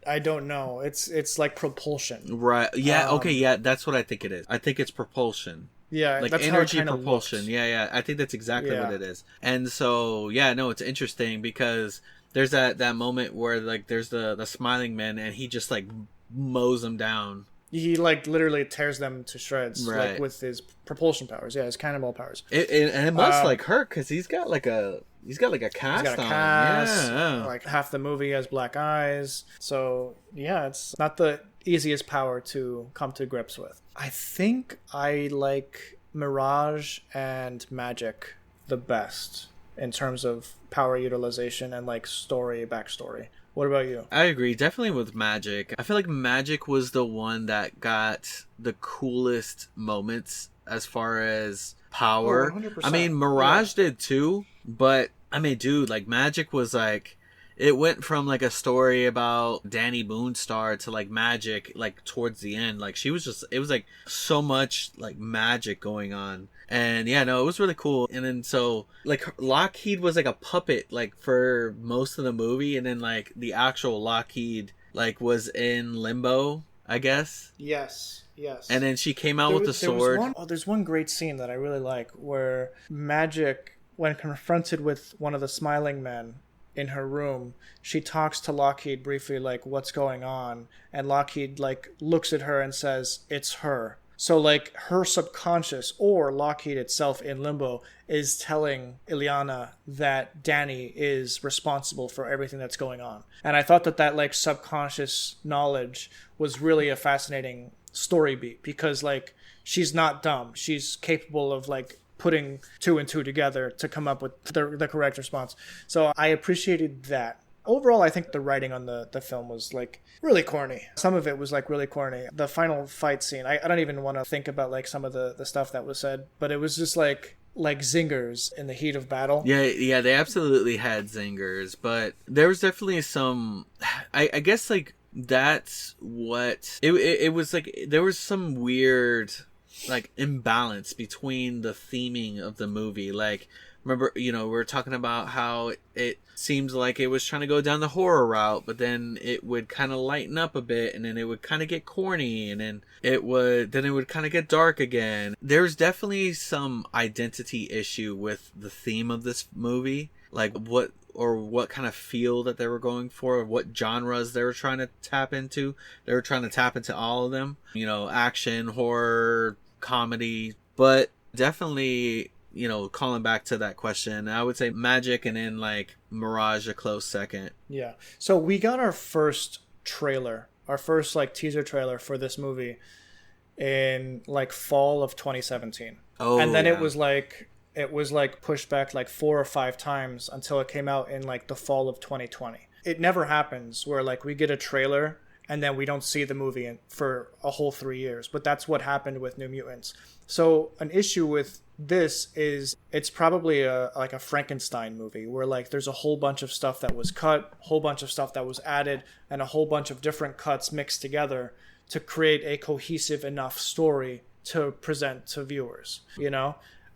I don't know. It's like propulsion. Right. Yeah. Okay. Yeah. That's what I think it is. I think it's propulsion. Yeah. Like that's energy how it propulsion. looks. Yeah. I think that's exactly what it is. And so, yeah, no, it's interesting because there's that moment where like there's the smiling man and he just like mows them down. He like literally tears them to shreds, right, like with his propulsion powers. Yeah, his cannonball powers. And it must like hurt because he's got like a cast. He's got a cast. Yeah. Like half the movie has black eyes. So yeah, it's not the easiest power to come to grips with. I think I like Mirage and Magic the best in terms of power utilization and like backstory. What about you? I agree. Definitely with Magic. I feel like Magic was the one that got the coolest moments as far as power. 100%. I mean, Mirage did too, but I mean, dude, like Magic was like, it went from like a story about Danny Moonstar to like Magic, like towards the end. Like she was just, it was like so much like magic going on. And yeah, no, it was really cool. And then so like Lockheed was like a puppet like for most of the movie, and then like the actual Lockheed like was in limbo I guess. Yes. Yes. And then she came out with a sword. There's one great scene that I really like where Magic, when confronted with one of the smiling men in her room, she talks to Lockheed briefly, like, what's going on? And Lockheed, like, looks at her and says, it's her. So, like, her subconscious, or Lockheed itself in limbo, is telling Ileana that Danny is responsible for everything that's going on. And I thought that, like, subconscious knowledge was really a fascinating story beat, because, like, she's not dumb. She's capable of, like, putting two and two together to come up with the correct response. So I appreciated that. Overall, I think the writing on the film was, like, really corny. Some of it was, like, really corny. The final fight scene, I don't even want to think about, like, some of the stuff that was said, but it was just, like zingers in the heat of battle. Yeah, they absolutely had zingers, but there was definitely some, I guess, like, that's what, it was, like, there was some weird, like, imbalance between the theming of the movie. Like, remember, we were talking about how it seems like it was trying to go down the horror route, but then it would kind of lighten up a bit, and then it would kind of get corny, and then it would kind of get dark again. There's definitely some identity issue with the theme of this movie, like what kind of feel that they were going for, what genres they were trying to tap into. They were trying to tap into all of them, action, horror, comedy, but definitely, calling back to that question, I would say Magic, and then, like, Mirage a close second. Yeah. So we got our first trailer, like, teaser trailer for this movie in, like, fall of 2017. Oh, and then yeah. it was like pushed back like 4 or 5 times until it came out in, like, the fall of 2020. It never happens where, like, we get a trailer and then we don't see the movie for a whole 3 years. But that's what happened with New Mutants. So an issue with this is it's probably like a Frankenstein movie where, like, there's a whole bunch of stuff that was cut, a whole bunch of stuff that was added, and a whole bunch of different cuts mixed together to create a cohesive enough story to present to viewers.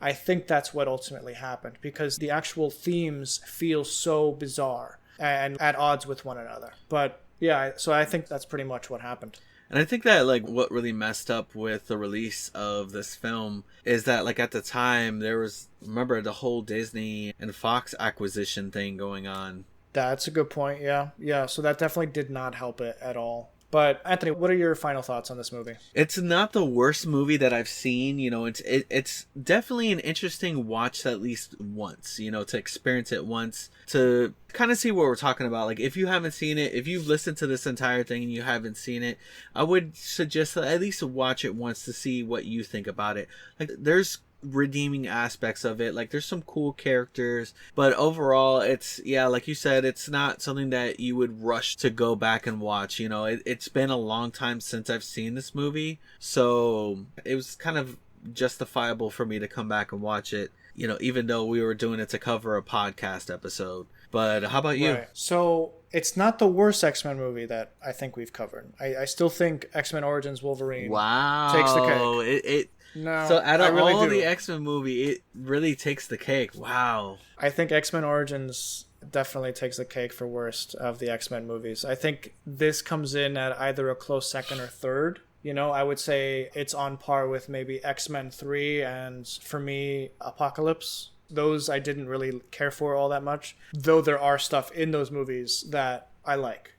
I think that's what ultimately happened, because the actual themes feel so bizarre and at odds with one another. But yeah, so I think that's pretty much what happened. And I think that, like, what really messed up with the release of this film is that, like, at the time there was, remember, the whole Disney and Fox acquisition thing going on. That's a good point. Yeah. So that definitely did not help it at all. But Anthony, what are your final thoughts on this movie? It's not the worst movie that I've seen. It's definitely an interesting watch at least once, to experience it once, to kind of see what we're talking about. Like, if you haven't seen it, if you've listened to this entire thing and you haven't seen it, I would suggest that at least watch it once to see what you think about it. Like, there's redeeming aspects of it, like there's some cool characters, but overall it's, like you said, it's not something that you would rush to go back and watch. It's been a long time since I've seen this movie, so it was kind of justifiable for me to come back and watch it, even though we were doing it to cover a podcast episode. But how about you? Right. So it's not the worst X-Men movie that I think we've covered. I still think X-Men Origins Wolverine takes the cake. No, so out of all the X-Men movie, it really takes the cake. Wow. I think X-Men Origins definitely takes the cake for worst of the X-Men movies. I think this comes in at either a close second or third. I would say it's on par with maybe X-Men 3 and, for me, Apocalypse. Those I didn't really care for all that much, though there are stuff in those movies that I like,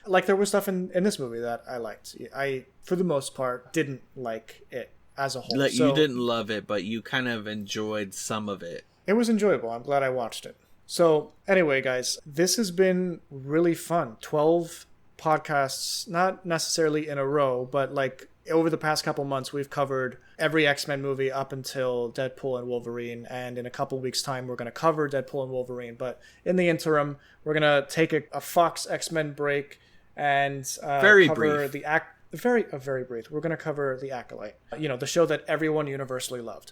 Like, there was stuff in this movie that I liked. I, for the most part, didn't like it as a whole. Like, you didn't love it, but you kind of enjoyed some of it. It was enjoyable. I'm glad I watched it. So anyway, guys, this has been really fun. 12 podcasts, not necessarily in a row, but, like, over the past couple months, we've covered every X-Men movie up until Deadpool and Wolverine, and in a couple weeks' time, we're going to cover Deadpool and Wolverine. But in the interim, we're going to take a Fox X-Men break and very cover brief. the very brief. We're going to cover The Acolyte, the show that everyone universally loved.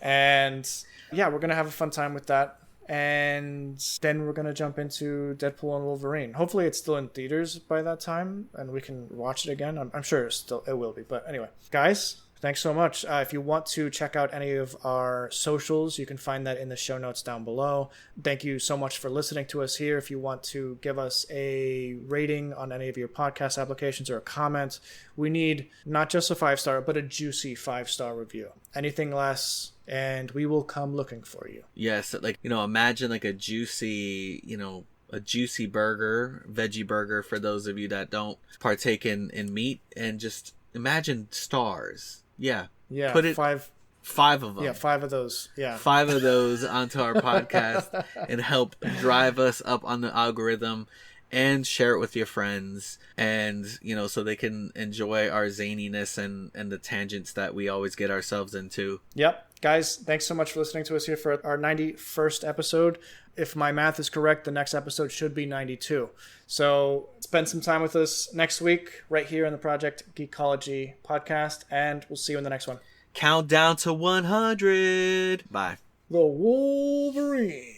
And yeah, we're going to have a fun time with that. And then we're going to jump into Deadpool and Wolverine. Hopefully it's still in theaters by that time and we can watch it again. I'm sure it will be. But anyway, guys, Thanks so much. If you want to check out any of our socials, you can find that in the show notes down below. Thank you so much for listening to us here. If you want to give us a rating on any of your podcast applications or a comment, we need not just a 5-star, but a juicy 5-star review. Anything less, and we will come looking for you. Yes, like, imagine like a juicy burger, veggie burger for those of you that don't partake in meat, and just imagine stars. Yeah. Put it five of them. Yeah, 5 of those. Yeah. 5 of those onto our podcast and help drive us up on the algorithm, and share it with your friends, and so they can enjoy our zaniness and the tangents that we always get ourselves into. Yep. Guys, thanks so much for listening to us here for our 91st episode. If my math is correct, the next episode should be 92. So spend some time with us next week right here on the Project Geekology podcast, and we'll see you in the next one. Count down to 100. Bye. The Wolverine.